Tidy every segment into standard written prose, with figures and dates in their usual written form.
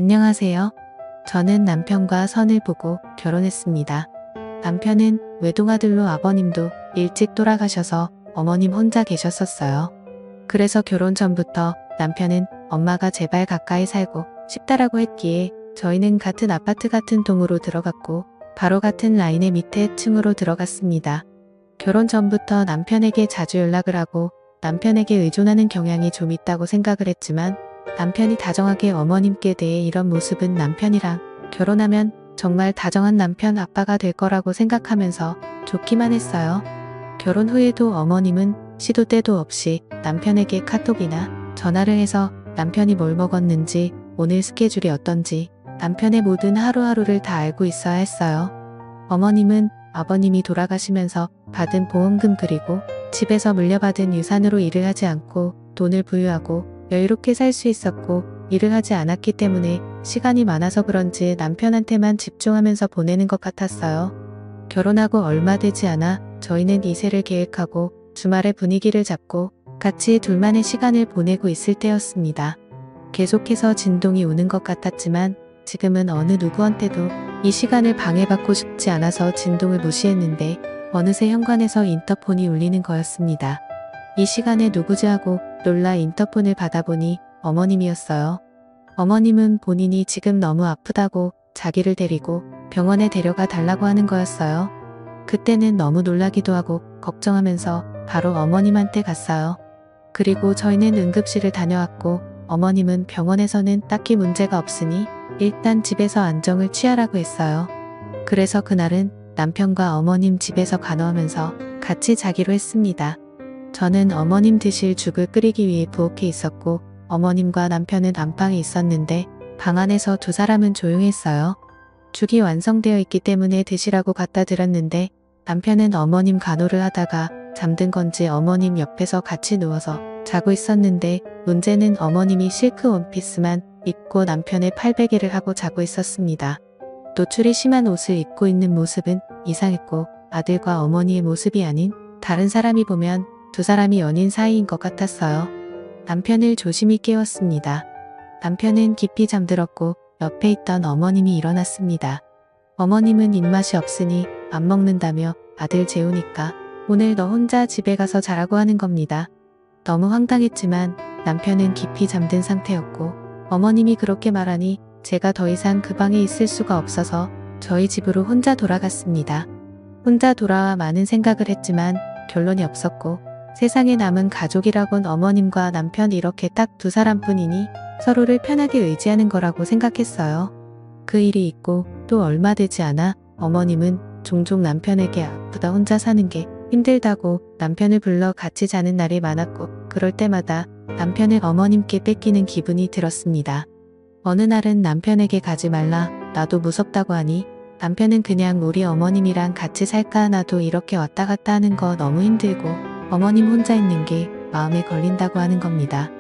안녕하세요. 저는 남편과 선을 보고 결혼했습니다. 남편은 외동아들로 아버님도 일찍 돌아가셔서 어머님 혼자 계셨었어요. 그래서 결혼 전부터 남편은 엄마가 제발 가까이 살고 싶다라고 했기에 저희는 같은 아파트 같은 동으로 들어갔고 바로 같은 라인의 밑에 층으로 들어갔습니다. 결혼 전부터 남편에게 자주 연락을 하고 남편에게 의존하는 경향이 좀 있다고 생각을 했지만 남편이 다정하게 어머님께 대해 이런 모습은 남편이랑 결혼하면 정말 다정한 남편 아빠가 될 거라고 생각하면서 좋기만 했어요. 결혼 후에도 어머님은 시도 때도 없이 남편에게 카톡이나 전화를 해서 남편이 뭘 먹었는지 오늘 스케줄이 어떤지 남편의 모든 하루하루를 다 알고 있어야 했어요. 어머님은 아버님이 돌아가시면서 받은 보험금 그리고 집에서 물려받은 유산으로 일을 하지 않고 돈을 부유하고 여유롭게 살 수 있었고 일을 하지 않았기 때문에 시간이 많아서 그런지 남편한테만 집중하면서 보내는 것 같았어요. 결혼하고 얼마 되지 않아 저희는 이세를 계획하고 주말에 분위기를 잡고 같이 둘만의 시간을 보내고 있을 때였습니다. 계속해서 진동이 오는 것 같았지만 지금은 어느 누구한테도 이 시간을 방해받고 싶지 않아서 진동을 무시했는데 어느새 현관에서 인터폰이 울리는 거였습니다. 이 시간에 누구지 하고 놀라 인터폰을 받아보니 어머님이었어요. 어머님은 본인이 지금 너무 아프다고 자기를 데리고 병원에 데려가 달라고 하는 거였어요. 그때는 너무 놀라기도 하고 걱정하면서 바로 어머님한테 갔어요. 그리고 저희는 응급실을 다녀왔고 어머님은 병원에서는 딱히 문제가 없으니 일단 집에서 안정을 취하라고 했어요. 그래서 그날은 남편과 어머님 집에서 간호하면서 같이 자기로 했습니다. 저는 어머님 드실 죽을 끓이기 위해 부엌에 있었고 어머님과 남편은 안방에 있었는데 방 안에서 두 사람은 조용했어요. 죽이 완성되어 있기 때문에 드시라고 갖다 드렸는데 남편은 어머님 간호를 하다가 잠든 건지 어머님 옆에서 같이 누워서 자고 있었는데 문제는 어머님이 실크 원피스만 입고 남편의 팔베개를 하고 자고 있었습니다. 노출이 심한 옷을 입고 있는 모습은 이상했고 아들과 어머니의 모습이 아닌 다른 사람이 보면 두 사람이 연인 사이인 것 같았어요. 남편을 조심히 깨웠습니다. 남편은 깊이 잠들었고 옆에 있던 어머님이 일어났습니다. 어머님은 입맛이 없으니 안 먹는다며 아들 재우니까 오늘 너 혼자 집에 가서 자라고 하는 겁니다. 너무 황당했지만 남편은 깊이 잠든 상태였고 어머님이 그렇게 말하니 제가 더 이상 그 방에 있을 수가 없어서 저희 집으로 혼자 돌아갔습니다. 혼자 돌아와 많은 생각을 했지만 결론이 없었고 세상에 남은 가족이라곤 어머님과 남편 이렇게 딱 두 사람뿐이니 서로를 편하게 의지하는 거라고 생각했어요. 그 일이 있고 또 얼마 되지 않아 어머님은 종종 남편에게 아프다 혼자 사는 게 힘들다고 남편을 불러 같이 자는 날이 많았고 그럴 때마다 남편을 어머님께 뺏기는 기분이 들었습니다. 어느 날은 남편에게 가지 말라 나도 무섭다고 하니 남편은 그냥 우리 어머님이랑 같이 살까 나도 이렇게 왔다 갔다 하는 거 너무 힘들고 어머님 혼자 있는 게 마음에 걸린다고 하는 겁니다.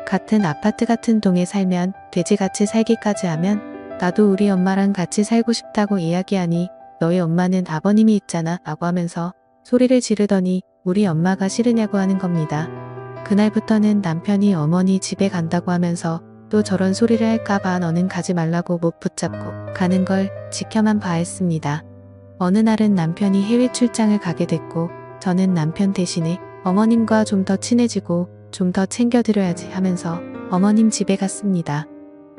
같은 아파트 같은 동에 살면 돼지같이 살기까지 하면 나도 우리 엄마랑 같이 살고 싶다고 이야기하니 너희 엄마는 아버님이 있잖아 라고 하면서 소리를 지르더니 우리 엄마가 싫으냐고 하는 겁니다. 그날부터는 남편이 어머니 집에 간다고 하면서 또 저런 소리를 할까봐 너는 가지 말라고 못 붙잡고 가는 걸 지켜만 봐야 했습니다. 어느 날은 남편이 해외 출장을 가게 됐고 저는 남편 대신에 어머님과 좀 더 친해지고 좀 더 챙겨드려야지 하면서 어머님 집에 갔습니다.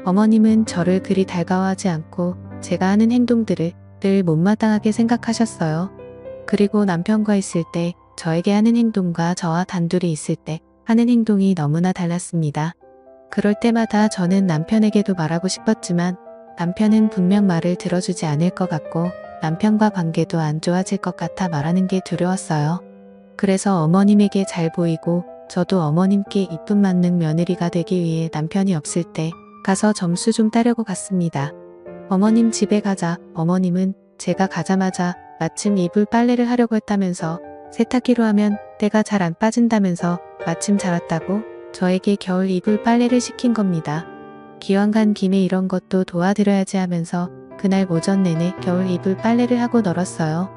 어머님은 저를 그리 달가워하지 않고 제가 하는 행동들을 늘 못마땅하게 생각하셨어요. 그리고 남편과 있을 때 저에게 하는 행동과 저와 단둘이 있을 때 하는 행동이 너무나 달랐습니다. 그럴 때마다 저는 남편에게도 말하고 싶었지만 남편은 분명 말을 들어주지 않을 것 같고 남편과 관계도 안 좋아질 것 같아 말하는 게 두려웠어요. 그래서 어머님에게 잘 보이고 저도 어머님께 이쁨 받는 며느리가 되기 위해 남편이 없을 때 가서 점수 좀 따려고 갔습니다. 어머님 집에 가자 어머님은 제가 가자마자 마침 이불 빨래를 하려고 했다면서 세탁기로 하면 때가 잘 안 빠진다면서 마침 잘 왔다고 저에게 겨울 이불 빨래를 시킨 겁니다. 기왕 간 김에 이런 것도 도와드려야지 하면서 그날 오전 내내 겨울 이불 빨래를 하고 널었어요.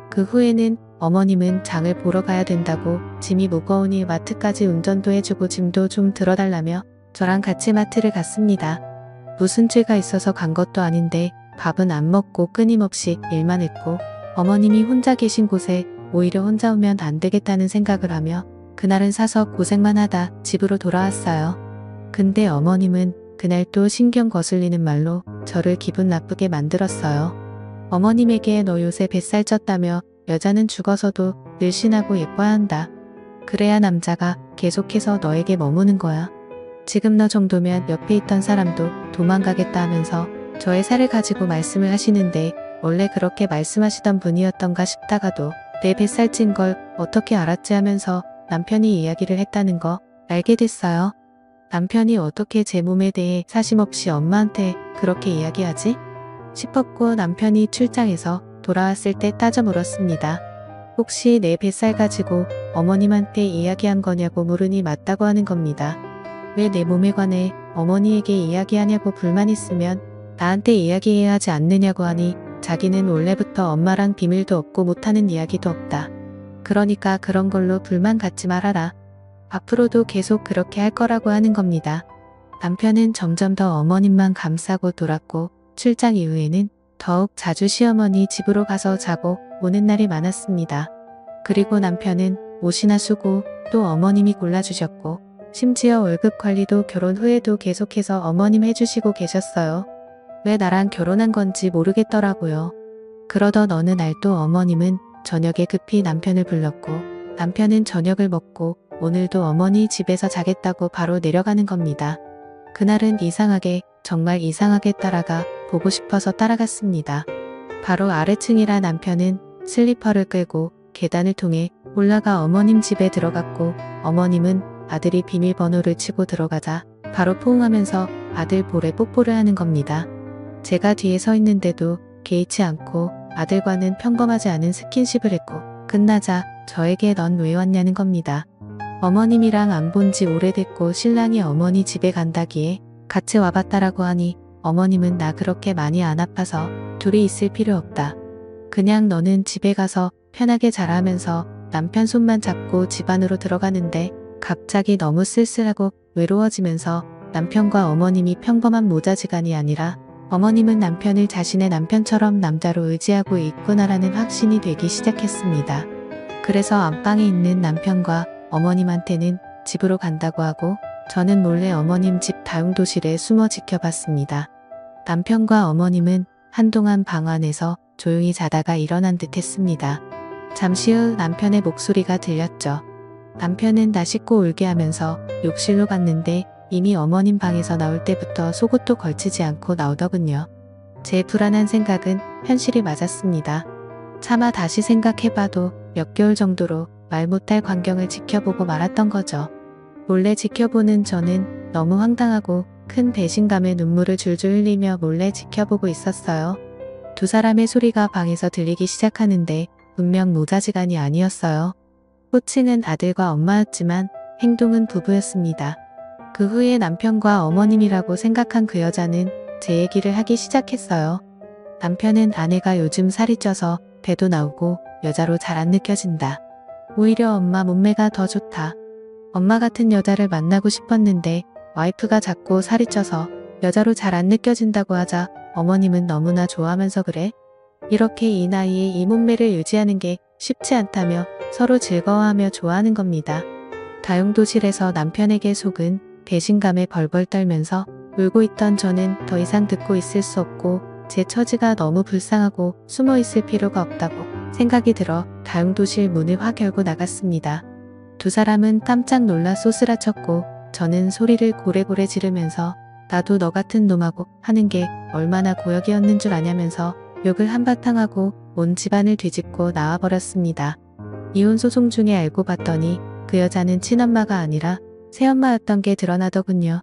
그 후에는 어머님은 장을 보러 가야 된다고 짐이 무거우니 마트까지 운전도 해주고 짐도 좀 들어달라며 저랑 같이 마트를 갔습니다. 무슨 죄가 있어서 간 것도 아닌데 밥은 안 먹고 끊임없이 일만 했고 어머님이 혼자 계신 곳에 오히려 혼자 오면 안 되겠다는 생각을 하며 그날은 사서 고생만 하다 집으로 돌아왔어요. 근데 어머님은 그날 또 신경 거슬리는 말로 저를 기분 나쁘게 만들었어요. 어머님에게 너 요새 뱃살 쪘다며 여자는 죽어서도 늘씬하고 예뻐야 한다. 그래야 남자가 계속해서 너에게 머무는 거야. 지금 너 정도면 옆에 있던 사람도 도망가겠다 하면서 저의 살을 가지고 말씀을 하시는데 원래 그렇게 말씀하시던 분이었던가 싶다가도 내 뱃살 찐 걸 어떻게 알았지 하면서 남편이 이야기를 했다는 거 알게 됐어요. 남편이 어떻게 제 몸에 대해 사심없이 엄마한테 그렇게 이야기하지? 싶었고 남편이 출장에서 돌아왔을 때 따져 물었습니다. 혹시 내 뱃살 가지고 어머님한테 이야기한 거냐고 물으니 맞다고 하는 겁니다. 왜 내 몸에 관해 어머니에게 이야기하냐고 불만 있으면 나한테 이야기해야 하지 않느냐고 하니 자기는 원래부터 엄마랑 비밀도 없고 못하는 이야기도 없다. 그러니까 그런 걸로 불만 갖지 말아라. 앞으로도 계속 그렇게 할 거라고 하는 겁니다. 남편은 점점 더 어머님만 감싸고 돌았고 출장 이후에는 더욱 자주 시어머니 집으로 가서 자고 오는 날이 많았습니다. 그리고 남편은 옷이나 수고 또 어머님이 골라주셨고 심지어 월급 관리도 결혼 후에도 계속해서 어머님 해주시고 계셨어요. 왜 나랑 결혼한 건지 모르겠더라고요. 그러던 어느 날 또 어머님은 저녁에 급히 남편을 불렀고 남편은 저녁을 먹고 오늘도 어머니 집에서 자겠다고 바로 내려가는 겁니다. 그날은 이상하게 정말 이상하게 따라가 보고 싶어서 따라갔습니다. 바로 아래층이라 남편은 슬리퍼를 끌고 계단을 통해 올라가 어머님 집에 들어갔고 어머님은 아들이 비밀번호를 치고 들어가자 바로 포옹하면서 아들 볼에 뽀뽀를 하는 겁니다. 제가 뒤에 서 있는데도 개의치 않고 아들과는 평범하지 않은 스킨십을 했고 끝나자 저에게 넌 왜 왔냐는 겁니다. 어머님이랑 안 본 지 오래됐고 신랑이 어머니 집에 간다기에 같이 와봤다라고 하니 어머님은 나 그렇게 많이 안 아파서 둘이 있을 필요 없다. 그냥 너는 집에 가서 편하게 자라 하면서 남편 손만 잡고 집 안으로 들어가는데 갑자기 너무 쓸쓸하고 외로워지면서 남편과 어머님이 평범한 모자지간이 아니라 어머님은 남편을 자신의 남편처럼 남자로 의지하고 있구나라는 확신이 되기 시작했습니다. 그래서 안방에 있는 남편과 어머님한테는 집으로 간다고 하고 저는 몰래 어머님 집 다용도실에 숨어 지켜봤습니다. 남편과 어머님은 한동안 방 안에서 조용히 자다가 일어난 듯 했습니다. 잠시 후 남편의 목소리가 들렸죠. 남편은 나 씻고 올게 하면서 욕실로 갔는데 이미 어머님 방에서 나올 때부터 속옷도 걸치지 않고 나오더군요. 제 불안한 생각은 현실이 맞았습니다. 차마 다시 생각해봐도 몇 개월 정도로 말 못할 광경을 지켜보고 말았던 거죠. 몰래 지켜보는 저는 너무 황당하고 큰 배신감에 눈물을 줄줄 흘리며 몰래 지켜보고 있었어요. 두 사람의 소리가 방에서 들리기 시작하는데 분명 모자지간이 아니었어요. 호칭은 아들과 엄마였지만 행동은 부부였습니다. 그 후에 남편과 어머님이라고 생각한 그 여자는 제 얘기를 하기 시작했어요. 남편은 아내가 요즘 살이 쪄서 배도 나오고 여자로 잘 안 느껴진다. 오히려 엄마 몸매가 더 좋다. 엄마 같은 여자를 만나고 싶었는데 와이프가 자꾸 살이 쪄서 여자로 잘 안 느껴진다고 하자 어머님은 너무나 좋아하면서 그래? 이렇게 이 나이에 이 몸매를 유지하는 게 쉽지 않다며 서로 즐거워하며 좋아하는 겁니다. 다용도실에서 남편에게 속은 배신감에 벌벌 떨면서 울고 있던 저는 더 이상 듣고 있을 수 없고 제 처지가 너무 불쌍하고 숨어 있을 필요가 없다고 생각이 들어 다용도실 문을 확 열고 나갔습니다. 두 사람은 깜짝 놀라 쏘스라쳤고 저는 소리를 고래고래 지르면서 나도 너 같은 놈하고 하는 게 얼마나 고역이었는 줄 아냐면서 욕을 한바탕 하고 온 집안을 뒤집고 나와버렸습니다. 이혼 소송 중에 알고 봤더니 그 여자는 친엄마가 아니라 새엄마였던 게 드러나더군요.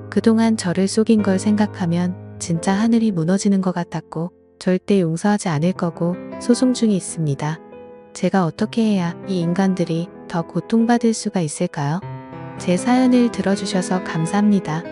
그동안 저를 속인 걸 생각하면 진짜 하늘이 무너지는 것 같았고 절대 용서하지 않을 거고 소송 중에 있습니다. 제가 어떻게 해야 이 인간들이 더 고통받을 수가 있을까요? 제 사연을 들어주셔서 감사합니다.